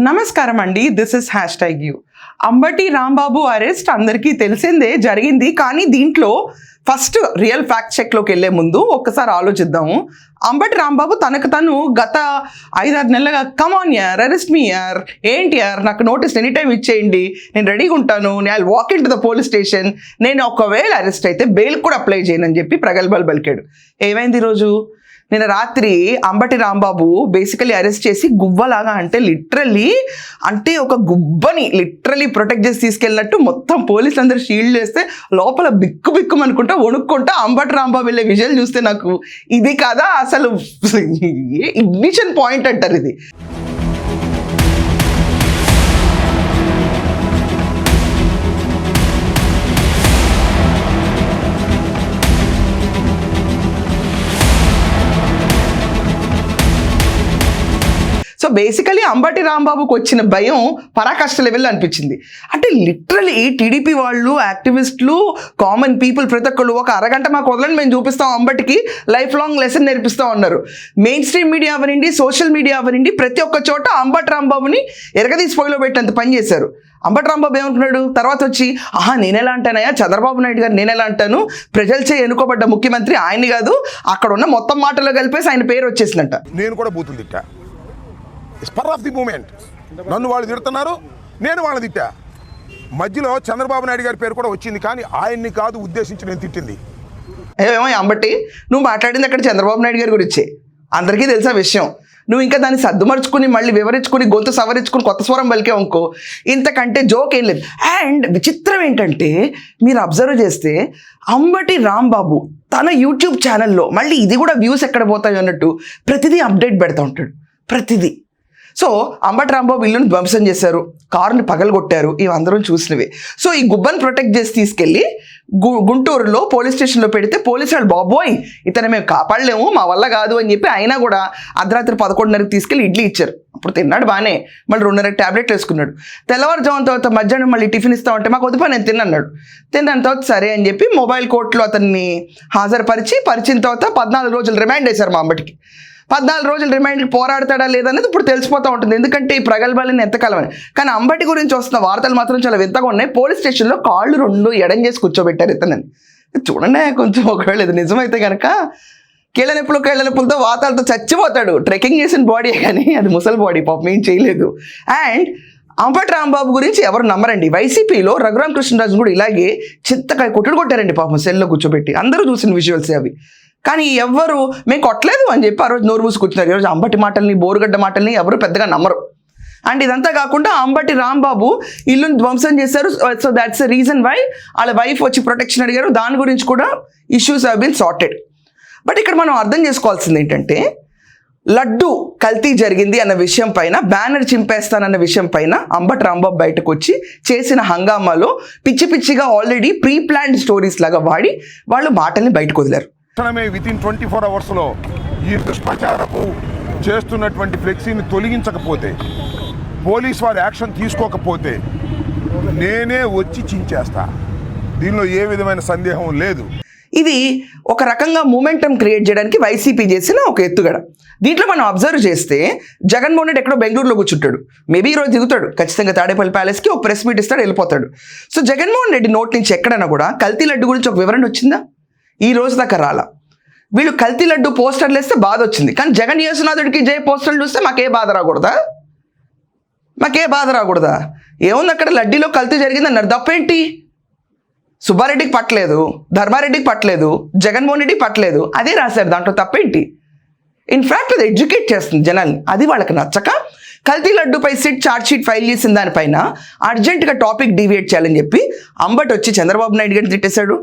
నమస్కారం అండి, this is #you. Ambati Rambabu arrest అందరికీ తెలిసిందే జరిగింది. కానీ దీంట్లో ఫస్ట్ రియల్ ఫ్యాక్ట్ చెక్లోకి వెళ్ళే ముందు ఒక్కసారి ఆలోచిద్దాము. అంబటి రాంబాబు తనకు తను గత 5-6 నెలలుగా కమాన్ యార్, అరెస్ట్ మీ యార్, ఏంటి యార్, నాకు నోటీస్ ఎనీ టైం ఇచ్చేయండి, నేను రెడీగా ఉంటాను, I walk in to the police station, నేను ఒకవేళ అరెస్ట్ అయితే బెయిల్ కూడా అప్లై చేయనని చెప్పి ప్రగల్భాలు పలికాడు. ఏమైంది ఈరోజు? నిన్న రాత్రి అంబటి రాంబాబు బేసికలీ అరెస్ట్ చేసి గువ్వలాగా, అంటే లిటరల్లీ అంటే ఒక గుబ్బని లిటరల్లీ ప్రొటెక్ట్ చేసి తీసుకెళ్ళినట్టు మొత్తం పోలీసులు అందరూ షీల్డ్ చేస్తే లోపల బిక్కు బిక్కు అనుకుంటా వణుక్కుంటా అంబటి రాంబాబు వెళ్ళే విజువల్ చూస్తే నాకు ఇది కదా అసలు ఇగ్నిషన్ పాయింట్ అంటారు ఇది. సో బేసికలీ అంబటి రాంబాబుకి వచ్చిన భయం పరాకాష్ట లెవెల్లో అనిపించింది. అంటే లిటరలీ టీడీపీ వాళ్ళు, యాక్టివిస్టులు, కామన్ పీపుల్ ప్రతి ఒక్కళ్ళు ఒక అరగంట మాకు వదలని మేము చూపిస్తాం, అంబటికి లైఫ్ లాంగ్ లెసన్ నేర్పిస్తూ ఉన్నారు. మెయిన్ స్ట్రీమ్ మీడియా అవనండి, సోషల్ మీడియా అవనండి, ప్రతి ఒక్క చోట అంబటి రాంబాబుని ఎరగదీసి పొయ్యిలో పెట్టేంత పని చేశారు. అంబటి రాంబాబు ఏమనుకున్నాడు తర్వాత వచ్చి, నేనెలా అంటానయ్యా, చంద్రబాబు నాయుడు గారు నేనెలా అంటాను, ప్రజలచే ఎన్నుకోబడ్డ ముఖ్యమంత్రి ఆయన్ని కాదు, అక్కడ ఉన్న మొత్తం మాటల్లో కలిపేసి ఆయన పేరు వచ్చేసినట్ట. నేను కూడా బూతులు తిట్టా, స్పర్ ఆఫ్ ది మూమెంట్. నన్ను వాళ్ళు తిడుతున్నారు, నేను వాళ్ళని తిట్టా. మధ్యలో చంద్రబాబు నాయుడు గారి పేరు కూడా వచ్చింది, కానీ ఆయన్ని కాదు ఉద్దేశించి నేను తిట్టింది. ఏమో అంబటి, నువ్వు మాట్లాడింది అక్కడ చంద్రబాబు నాయుడు గారి గురించే, అందరికీ తెలిసే విషయం. నువ్వు ఇంకా దాన్ని సర్దుమర్చుకుని మళ్ళీ వివరించుకుని గొంతు సవరించుకుని కొత్త స్వరం పలికే అనుకో, ఇంతకంటే జోక్ ఏం లేదు. అండ్ విచిత్రం ఏంటంటే మీరు అబ్జర్వ్ చేస్తే అంబటి రాంబాబు తన యూట్యూబ్ ఛానల్లో మళ్ళీ ఇది కూడా వ్యూస్ ఎక్కడ పోతాయి అన్నట్టు ప్రతిదీ అప్డేట్ పెడతా ఉంటాడు, ప్రతిదీ. సో అంబటి రాంబాబు ఇల్లుని ధ్వంసం చేశారు, కారుని పగలగొట్టారు, ఇవి అందరం చూసినవే. సో ఈ గుబ్బని ప్రొటెక్ట్ చేసి తీసుకెళ్ళి గుంటూరులో పోలీస్ స్టేషన్లో పెడితే పోలీసు వాళ్ళు బాబోయ్ ఇతను మేము కాపాడలేము, మా వల్ల కాదు అని చెప్పి అయినా కూడా అర్ధరాత్రి 11:30కి తీసుకెళ్ళి ఇడ్లీ ఇచ్చారు. అప్పుడు తిన్నాడు బాగానే, మళ్ళీ 2:30 ట్యాబ్లెట్లు వేసుకున్నాడు. తెల్లవారుజామున తర్వాత మధ్యాహ్నం మళ్ళీ టిఫిన్ ఇస్తామంటే మాకు వద్దుపా నేను తిన్నాడు. తిన్న తర్వాత సరే అని చెప్పి మొబైల్ కోర్టులో అతన్ని పరిచిన తర్వాత 14 రోజులు రిమాండ్ వేశారు మా అంబటికి. 14 రోజులు రిమైండ్ పోరాడతాడా లేదనేది ఇప్పుడు తెలిసిపోతూ ఉంటుంది, ఎందుకంటే ఈ ప్రగల్భాలని ఎంతకాలమని. కానీ అంబటి గురించి వస్తున్న వార్తలు మాత్రం చాలా వింతగా ఉన్నాయి. పోలీస్ స్టేషన్లో కాళ్ళు 2 ఎడం చేసి కూర్చోబెట్టారు ఇతనని. చూడండి కొంచెం, ఒకవేళ ఇది నిజమైతే కనుక కీళ్ళ నొప్పులతో వాతాలతో చచ్చిపోతాడు. ట్రెక్కింగ్ చేసిన బాడీ కానీ అది ముసలి బాడీ, పాపం ఏం చేయలేదు. అండ్ అంబటి రాంబాబు గురించి ఎవరు నమ్మరండి. వైసీపీలో రఘురామకృష్ణరాజు కూడా ఇలాగే చింతకాయ కొట్టారండి పాపం, సెల్లో కూర్చోబెట్టి. అందరూ చూసిన విజువల్స్ అవి. కానీ ఎవరు మేము కొట్టలేదు అని చెప్పి ఆ రోజు నోరు మూసి కూర్చున్నారు. ఈరోజు అంబటి మాటల్ని, బోరుగడ్డ మాటల్ని ఎవరు పెద్దగా నమ్మరు. అండ్ ఇదంతా కాకుండా అంబటి రాంబాబు ఇల్లుని ధ్వంసం చేశారు. So that's the reason why వాళ్ళ వైఫ్ వచ్చి ప్రొటెక్షన్ అడిగారు. దాని గురించి కూడా issues have been sorted. But ఇక్కడ మనం అర్థం చేసుకోవాల్సింది ఏంటంటే, లడ్డు కల్తీ జరిగింది అన్న విషయం పైన, బ్యానర్ చింపేస్తానన్న విషయం పైన అంబటి రాంబాబు బయటకు వచ్చి చేసిన హంగామాలో పిచ్చి పిచ్చిగా ఆల్రెడీ ప్రీ ప్లాన్డ్ స్టోరీస్ లాగా వాడి వాళ్ళు మాటల్ని బయటకు వదిలారు. వితిన్ 24 అవర్స్లో ఈ దుష్ప్రచారపు చేస్తున్నటువంటి ఫ్లెక్సీని తొలగించకపోతే, పోలీస్ వారు యాక్షన్ తీసుకోకపోతే నేనే వచ్చి చించేస్తా. దీనిలో ఏ విధమైన సందేహం లేదు. ఇది ఒక రకంగా మూమెంటం క్రియేట్ చేయడానికి వైసీపీ చేసిన ఒక ఎత్తుగడ. దీంట్లో మనం అబ్జర్వ్ చేస్తే జగన్మోహన్ రెడ్డి ఎక్కడో బెంగళూరులో కూర్చుంటాడు, మేబీ ఈరోజు దిగుతాడు ఖచ్చితంగా తాడేపల్లి ప్యాలెస్కి, ఒక ప్రెస్ మీట్ ఇస్తాడు, వెళ్ళిపోతాడు. సో జగన్మోహన్ రెడ్డి నోట్ నుంచి ఎక్కడైనా కూడా కల్తీ లడ్డు గురించి ఒక వివరణ వచ్చిందా? ఈ రోజు దాకా రాలా. వీళ్ళు కల్తీ లడ్డు పోస్టర్లు వేస్తే బాధ వచ్చింది, కానీ జగన్ యేసునాథుడికి జై పోస్టర్లు చూస్తే మాకే బాధ రాకూడదా? ఏముంది అక్కడ, లడ్డీలో కల్తీ జరిగిందన్నారు, తప్పేంటి? సుబ్బారెడ్డికి పట్టలేదు, ధర్మారెడ్డికి పట్టలేదు, జగన్మోహన్ రెడ్డికి పట్టలేదు, అదే రాశారు, దాంట్లో తప్పేంటి? ఇన్ఫ్యాక్ట్ అది ఎడ్యుకేట్ చేస్తుంది జనాల్ని. అది వాళ్ళకి నచ్చక కల్తీ లడ్డుపై సిట్ ఛార్జ్షీట్ ఫైల్ చేసిన దానిపైన అర్జెంటుగా టాపిక్ డీవియేట్ చేయాలని చెప్పి అంబటి వచ్చి చంద్రబాబు నాయుడు గారిని తిట్టేశాడు.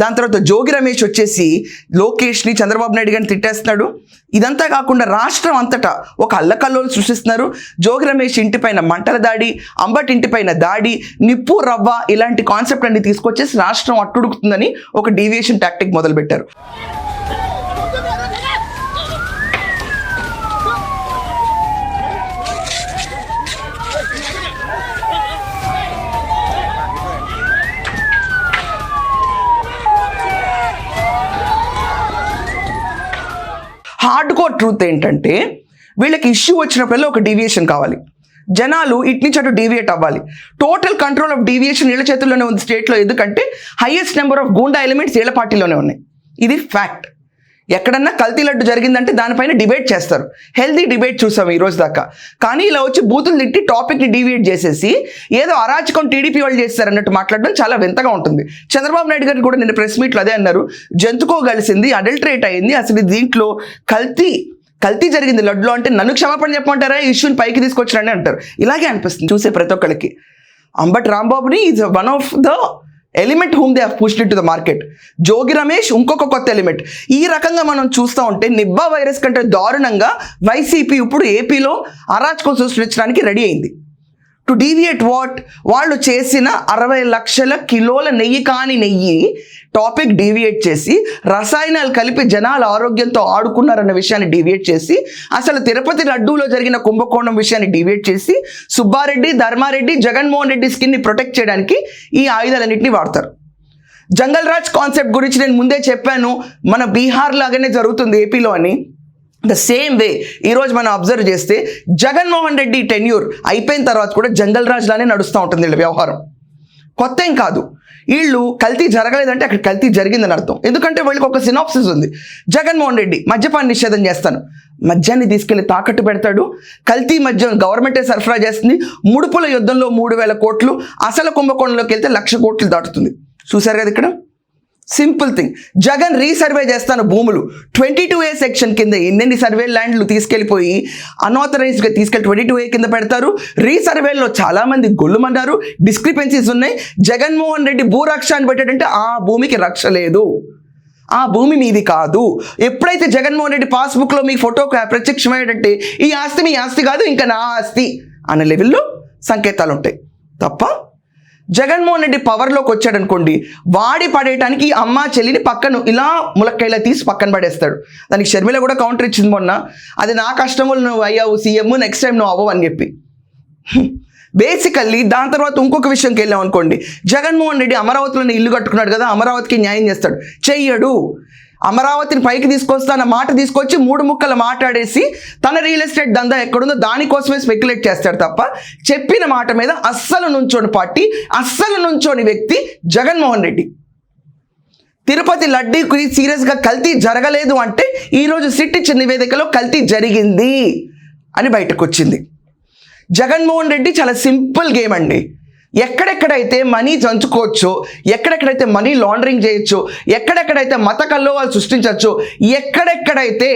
దాని తర్వాత జోగి రమేష్ వచ్చేసి లోకేష్ని, చంద్రబాబు నాయుడు గారిని తిట్టేస్తున్నాడు. ఇదంతా కాకుండా రాష్ట్రం అంతటా ఒక అల్లకల్లోలు సృష్టిస్తున్నారు. జోగి రమేష్ ఇంటిపైన మంటల దాడి, అంబటి ఇంటిపైన దాడి, నిప్పు రవ్వ ఇలాంటి కాన్సెప్ట్ అన్ని తీసుకొచ్చేసి రాష్ట్రం అట్టుడుకుతుందని ఒక డీవియేషన్ టాక్టిక్ మొదలుపెట్టారు. హార్డ్ కోర్ ట్రూత్ ఏంటంటే వీళ్ళకి ఇష్యూ వచ్చినప్పుడల్లా ఒక డీవియేషన్ కావాలి. జనాలు ఇటు నుంచి అటు డీవియేట్ అవ్వాలి. టోటల్ కంట్రోల్ ఆఫ్ డీవియేషన్ వీళ్ళ చేతుల్లోనే ఉంది స్టేట్లో. ఎందుకంటే highest number of goonda elements వీళ్ళ పార్టీలోనే ఉన్నాయి. ఇది ఫ్యాక్ట్. ఎక్కడన్నా కల్తీ లడ్డు జరిగిందంటే దానిపైన డిబేట్ చేస్తారు. హెల్దీ డిబేట్ చూసాం ఈ రోజు దాకా. కానీ ఇలా వచ్చి బూతులు తిట్టి టాపిక్ని డీవియేట్ చేసేసి ఏదో అరాచకం టీడీపీ వాళ్ళు చేస్తారు అన్నట్టు మాట్లాడడం చాలా వింతగా ఉంటుంది. చంద్రబాబు నాయుడు గారు కూడా నిన్న ప్రెస్ మీట్లో అదే అన్నారు. జంతుకో కలిసింది, అడల్టరేట్ అయింది, అసలు దీంట్లో కల్తీ జరిగింది లడ్డులో అంటే నన్ను క్షమాపణ చెప్పమంటారా, ఈ ఇష్యూని పైకి తీసుకొచ్చారని అంటారు. ఇలాగే అనిపిస్తుంది చూసే ప్రతి ఒక్కరికి. అంబటి రాంబాబుని is one of the element whom they have pushed into the market. Jogi Ramesh ఇంకొక కొత్త ఎలిమెంట్. ఈ రకంగా మనం చూస్తూ ఉంటే నిబ్బా వైరస్ కంటే దారుణంగా వైసీపీ ఇప్పుడు ఏపీలో అరాచకం సృష్టించడానికి రెడీ అయింది. To deviate what? వాళ్ళు చేసిన 60 లక్షల కిలోల నెయ్యి కాని నెయ్యి టాపిక్ డీవియేట్ చేసి రసాయనాలు కలిపి జనాల ఆరోగ్యంతో ఆడుకున్నారన్న విషయాన్ని డీవియేట్ చేసి, అసలు తిరుపతి లడ్డూలో జరిగిన కుంభకోణం విషయాన్ని డీవియేట్ చేసి, సుబ్బారెడ్డి, ధర్మారెడ్డి, జగన్మోహన్ రెడ్డి స్కిన్ని ప్రొటెక్ట్ చేయడానికి ఈ ఆయుధాలన్నింటినీ వాడతారు. జంగల్ రాజ్ కాన్సెప్ట్ గురించి నేను ముందే చెప్పాను, మన బీహార్ లాగానే జరుగుతుంది ఏపీలో అని. ద సేమ్ వే ఈరోజు మనం అబ్జర్వ్ చేస్తే జగన్మోహన్ రెడ్డి టెన్యూర్ అయిపోయిన తర్వాత కూడా జంగల్ రాజ్ లానే నడుస్తూ ఉంటుంది వీళ్ళ వ్యవహారం. కొత్త ఏం కాదు. వీళ్ళు కల్తీ జరగలేదంటే అక్కడ కల్తీ జరిగిందని అర్థం. ఎందుకంటే వీళ్ళకి ఒక సినాప్సిస్ ఉంది. జగన్మోహన్ రెడ్డి మద్యపాన నిషేధం చేస్తాను, మద్యాన్ని తీసుకెళ్లి తాకట్టు పెడతాడు, కల్తీ మద్యం గవర్నమెంటే సరఫరా చేస్తుంది, ముడుపుల యుద్ధంలో 3,000 కోట్లు, అసలు కుంభకోణంలోకి వెళ్తే 1,00,000 కోట్లు దాటుతుంది. చూశారు కదా ఇక్కడ సింపుల్ థింగ్. జగన్ రీసర్వే చేస్తాను భూములు 22A సెక్షన్ కింద ఎన్నెన్ని సర్వే ల్యాండ్లు తీసుకెళ్ళిపోయి అన్ఆథరైజ్డ్గా తీసుకెళ్ళి 22A కింద పెడతారు. రీసర్వేలో చాలామంది గొల్లుమన్నారు, డిస్క్రిపెన్సీస్ ఉన్నాయి. జగన్మోహన్ రెడ్డి భూరక్ష అని పెట్టాడంటే ఆ భూమికి రక్ష లేదు, ఆ భూమి మీది కాదు. ఎప్పుడైతే జగన్మోహన్ రెడ్డి పాస్బుక్లో మీ ఫోటో ప్రత్యక్షమయ్యాడంటే ఈ ఆస్తి మీ ఆస్తి కాదు, ఇంకా నా ఆస్తి అనే లెవెల్లో సంకేతాలు ఉంటాయి తప్ప. జగన్మోహన్ రెడ్డి పవర్లోకి వచ్చాడనుకోండి, వాడి పడేయటానికి అమ్మ చెల్లిని పక్కన ఇలా ములక్కాయలా తీసి పక్కన పడేస్తాడు. దానికి షర్మిల కూడా కౌంటర్ ఇచ్చింది మొన్న, అది నా కష్టములు, నువ్వు అయ్యావు సీఎం, నెక్స్ట్ టైం నువ్వు అవ్వవు అని చెప్పి. బేసికల్లీ దాని తర్వాత ఇంకొక విషయంకి వెళ్ళాం అనుకోండి, జగన్మోహన్ రెడ్డి అమరావతిలోనే ఇల్లు కట్టుకున్నాడు కదా, అమరావతికి న్యాయం చేస్తాడు, చెయ్యడు. అమరావతిని పైకి తీసుకొస్తాన మాట తీసుకొచ్చి 3 ముక్కలు మాట్లాడేసి తన రియల్ ఎస్టేట్ దందా ఎక్కడుందో దానికోసమే స్పెక్యులేట్ చేస్తాడు తప్ప చెప్పిన మాట మీద అస్సలు నుంచోని పార్టీ, అస్సలు నుంచోని వ్యక్తి జగన్మోహన్ రెడ్డి. తిరుపతి లడ్డూకి సీరియస్గా కల్తీ జరగలేదు అంటే ఈరోజు సిట్ ఇచ్చిన నివేదికలో కల్తీ జరిగింది అని బయటకు వచ్చింది. జగన్మోహన్ రెడ్డి చాలా సింపుల్ గేమ్ అండి. ఎక్కడెక్కడైతే మనీ చంచుకోవచ్చో, ఎక్కడెక్కడైతే మనీ లాండరింగ్ చేయొచ్చో, ఎక్కడెక్కడైతే మత కల్లోవాలు సృష్టించవచ్చో, ఎక్కడెక్కడైతే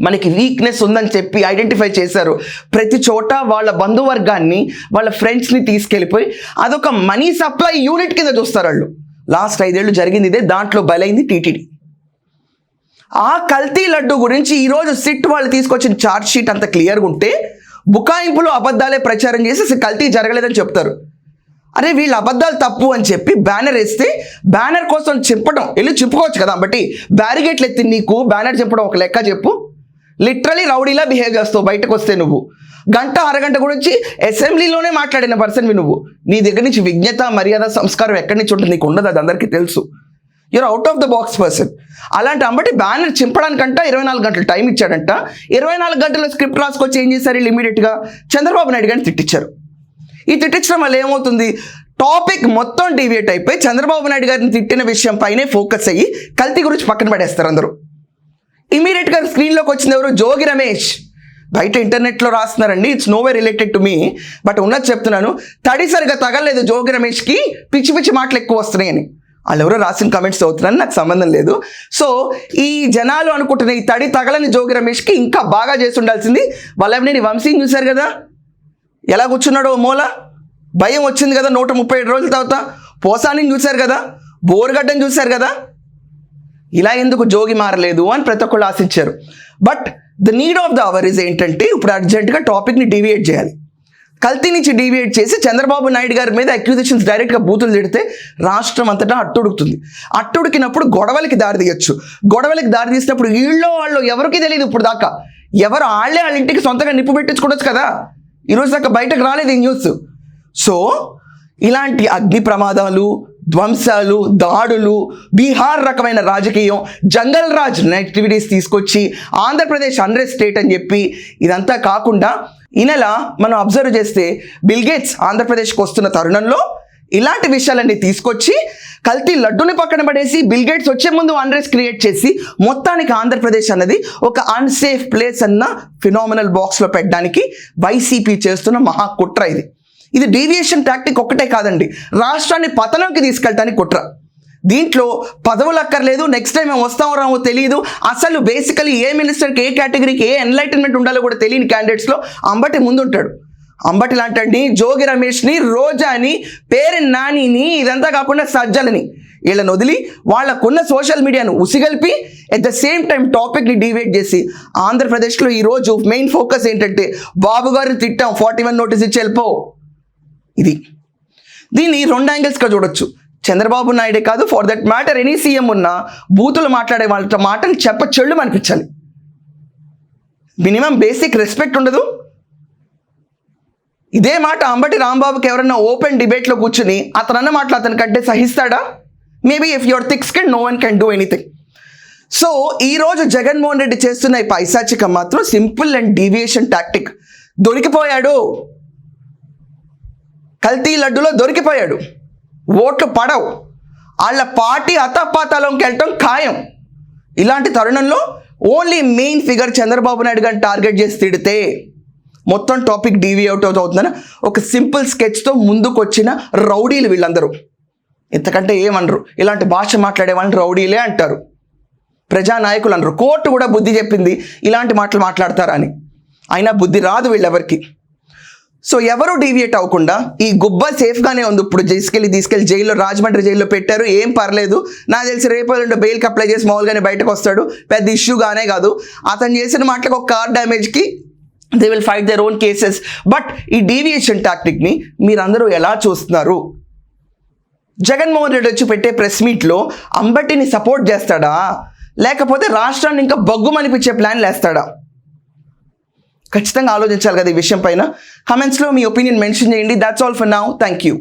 మనకి వీక్నెస్ ఉందని చెప్పి ఐడెంటిఫై చేశారు, ప్రతి చోట వాళ్ళ బంధువర్గాన్ని, వాళ్ళ ఫ్రెండ్స్ని తీసుకెళ్ళిపోయి అదొక మనీ సప్లై యూనిట్ కింద చూస్తారు వాళ్ళు. లాస్ట్ 5 ఏళ్ళు జరిగింది ఇదే. దాంట్లో బలైంది టీటీడీ. ఆ కల్తీ లడ్డు గురించి ఈరోజు సిట్ వాళ్ళు తీసుకొచ్చిన ఛార్జ్ షీట్ అంత క్లియర్గా ఉంటే బుకాయింపులో అబద్ధాలే ప్రచారం చేసి అసలు కల్తీ జరగలేదని చెప్తారు. అరే వీళ్ళ అబద్ధాలు తప్పు అని చెప్పి బ్యానర్ వేస్తే బ్యానర్ కోసం చింపడం వెళ్ళి చింపుకోవచ్చు కదా. బట్టి బ్యారిగేట్లు ఎత్తి నీకు బ్యానర్ చింపడం ఒక లెక్క చెప్పు. లిటరలీ రౌడీలా బిహేవ్ చేస్తావు బయటకు వస్తే. నువ్వు గంట అరగంట గురించి అసెంబ్లీలోనే మాట్లాడిన పర్సన్వి నువ్వు. నీ దగ్గర నుంచి విజ్ఞత, మర్యాద, సంస్కారం ఎక్కడి నుంచి ఉంటుంది నీకు ఉండదు, అది అందరికీ తెలుసు. You're out of the box person. అలాంటి అంబటి బ్యానర్ చింపడానికంట 24 గంటలు టైం ఇచ్చాడంట. 24 గంటల స్క్రిప్ట్ రాసుకొచ్చి ఏం చేశారు వీళ్ళు? ఇమీడియట్గా చంద్రబాబు నాయుడు గారిని తిట్టించారు. ఈ తిట్టించడం వల్ల ఏమవుతుంది? టాపిక్ మొత్తం డీవియేట్ అయిపోయి చంద్రబాబు నాయుడు గారిని తిట్టిన విషయం పైనే ఫోకస్ అయ్యి కల్తీ గురించి పక్కన పడేస్తారు అందరూ. ఇమీడియట్గా స్క్రీన్లోకి వచ్చింది ఎవరు? జోగి రమేష్. బయట ఇంటర్నెట్లో రాస్తున్నారండి, it's no way related to me, but ఉన్నది చెప్తున్నాను. తడి సరిగా తగలేదు జోగి రమేష్కి, పిచ్చి పిచ్చి మాటలు ఎక్కువ వస్తున్నాయని. వాళ్ళు ఎవరో రాసిన కమెంట్స్ అవుతున్నారని నాకు సంబంధం లేదు. సో ఈ జనాలు అనుకుంటున్న ఈ తడి తగలని జోగి రమేష్కి ఇంకా బాగా చేసి ఉండాల్సింది. వల్లభనేని వంశీని చూశారు కదా ఎలా కూర్చున్నాడో మూల, భయం వచ్చింది కదా 137 రోజుల తర్వాత. పోసానిని చూశారు కదా, బోరుగడ్డని చూశారు కదా. ఇలా ఎందుకు జోగి మారలేదు అని ప్రతి ఒక్కళ్ళు ఆశించారు. But the need of the hour is ఏంటంటే ఇప్పుడు అర్జెంటుగా టాపిక్ని డీవియేట్ చేయాలి. కల్తీ నుంచి డీవియేట్ చేసి చంద్రబాబు నాయుడు గారి మీద అక్యూజేషన్స్ డైరెక్ట్గా బూతులు తిడితే రాష్ట్రం అంతటా అట్టుడుకుతుంది. అట్టుడికినప్పుడు గొడవలకి దారి తీయచ్చు. గొడవలకి దారి తీసినప్పుడు వీళ్ళో వాళ్ళు ఎవరికి తెలియదు ఇప్పుడు దాకా. ఎవరు వాళ్ళే వాళ్ళ ఇంటికి సొంతంగా నిప్పు పెట్టించుకోవచ్చు కదా. ఈరోజు దాకా బయటకు రాలేదు ఈ న్యూస్. సో ఇలాంటి అగ్ని ప్రమాదాలు, ధ్వంసాలు, దాడులు, బీహార్ రకమైన రాజకీయం, జంగల్ రాజ్ యాక్టివిటీస్ తీసుకొచ్చి ఆంధ్రప్రదేశ్ అన్రెస్ట్ స్టేట్ అని చెప్పి ఇదంతా కాకుండా ఈ నెల మనం అబ్జర్వ్ చేస్తే బిల్ గేట్స్ ఆంధ్రప్రదేశ్కి వస్తున్న తరుణంలో ఇలాంటి విషయాలన్నీ తీసుకొచ్చి కల్తీ లడ్డుని పక్కన పడేసి బిల్ గేట్స్ వచ్చే ముందు అన్రెస్ట్ క్రియేట్ చేసి మొత్తానికి ఆంధ్రప్రదేశ్ అన్నది ఒక అన్సేఫ్ ప్లేస్ అన్న ఫినామినల్ బాక్స్లో పెట్టడానికి వైసీపీ చేస్తున్న మహా కుట్ర ఇది. ఇది డీవియేషన్ టాక్టిక్ ఒక్కటే కాదండి, రాష్ట్రాన్ని పతనంకి తీసుకెళ్ళటానికి కుట్ర. దీంట్లో పదవులు అక్కర్లేదు, నెక్స్ట్ టైం మేము వస్తామో రామో తెలియదు, అసలు బేసికలీ ఏ మినిస్టర్కి ఏ కేటగిరీకి ఏ ఎన్లైటన్మెంట్ ఉండాలో కూడా తెలియని క్యాండిడేట్స్లో అంబటి ముందుంటాడు. అంబటి లాంటి జోగి రమేష్ని, రోజాని, పేరు నానిని, ఇదంతా కాకుండా సజ్జలని వీళ్ళని వదిలి వాళ్ళకున్న సోషల్ మీడియాను ఉసిగల్పి ఎట్ ద సేమ్ టైం టాపిక్ని డివేట్ చేసి ఆంధ్రప్రదేశ్లో ఈరోజు మెయిన్ ఫోకస్ ఏంటంటే బాబు గారిని తిట్టాం 41 నోటీస్ ఇచ్చి వెళ్ళిపో. ఇది దీన్ని 2 యాంగిల్స్గా చూడొచ్చు. చంద్రబాబు నాయుడే కాదు, for that matter any CM ఉన్నా బూతులు మాట్లాడే వాళ్ళ మాటలు చెళ్ళు అనిపించాలి. మినిమం బేసిక్ రెస్పెక్ట్ ఉండదు. ఇదే మాట అంబటి రాంబాబుకి ఎవరన్నా ఓపెన్ డిబేట్లో కూర్చుని అతనన్న మాటలు అతని కంటే సహిస్తాడా? Maybe if your thick skin no one can do anything. So ఈరోజు జగన్మోహన్ రెడ్డి చేస్తున్న ఈ పైశాచికం మాత్రం సింపుల్ అండ్ డీవియేషన్ టాక్టిక్. దొరికిపోయాడు, కల్తీ లడ్డులో దొరికిపోయాడు, ఓట్లు పడవు, వాళ్ళ పార్టీ అతపాతాలోకి వెళ్ళటం ఖాయం. ఇలాంటి తరుణంలో only main figure Chandrababu Naidu గారిని టార్గెట్ చేసి తిడితే మొత్తం టాపిక్ డీవియేట్ అవుతుందని ఒక సింపుల్ స్కెచ్తో ముందుకు వచ్చిన రౌడీలు వీళ్ళందరూ. ఇంతకంటే ఏమనరు, ఇలాంటి భాష మాట్లాడే వాళ్ళని రౌడీలే అంటారు, ప్రజానాయకులు అనరు. కోర్టు కూడా బుద్ధి చెప్పింది ఇలాంటి మాటలు మాట్లాడతారా అని, అయినా బుద్ధి రాదు వీళ్ళెవరికి. సో ఎవరు డీవియేట్ అవ్వకుండా ఈ గుబ్బ సేఫ్గానే ఉంది. ఇప్పుడు తీసుకెళ్ళి జైల్లో, రాజమండ్రి జైల్లో పెట్టారు, ఏం పర్లేదు. నాకు తెలిసి రేపు బెయిల్కి అప్లై చేసి మామూలుగానే బయటకు వస్తాడు, పెద్ద ఇష్యూగానే కాదు. అతను చేసిన మాటలకు ఒక కార్ డ్యామేజ్కి they will fight their own cases. But ఈ డీవియేషన్ టాక్టిక్ని మీరందరూ ఎలా చూస్తున్నారు? జగన్మోహన్ రెడ్డి వచ్చి పెట్టే ప్రెస్ మీట్లో అంబటిని సపోర్ట్ చేస్తాడా, లేకపోతే రాష్ట్రాన్ని ఇంకా బగ్గుమనిపించే ప్లాన్లు వేస్తాడా? ఖచ్చితంగా ఆలోచించాలి కదా ఈ విషయం పైన. కమెంట్స్లో మీ ఒపీనియన్ మెన్షన్ చేయండి. That's all for now. Thank you.